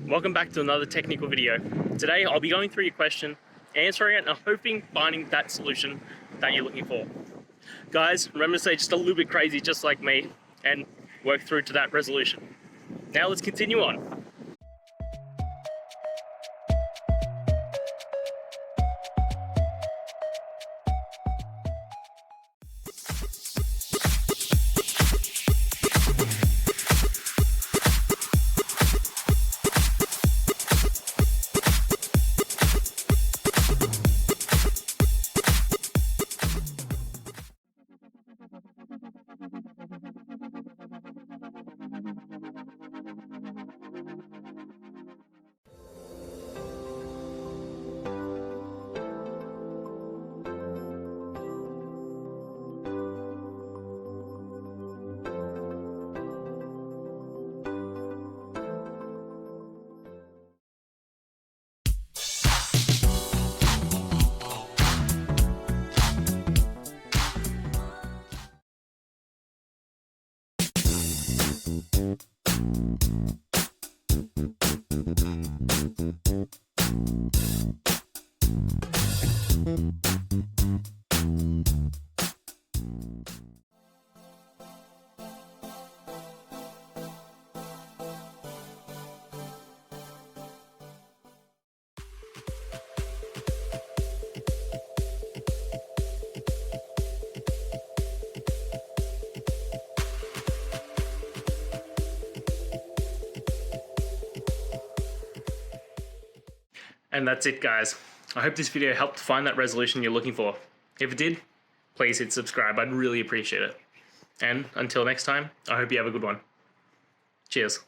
welcome back to another technical video. Today I'll be going through your question, answering it, and hoping finding that solution that you're looking for. Guys, remember to stay just a little bit crazy just like me and work through to that resolution. Now let's continue on. And that's it, guys. I hope this video helped find that resolution you're looking for. If it did, please hit subscribe. I'd really appreciate it. And until next time, I hope you have a good one. Cheers.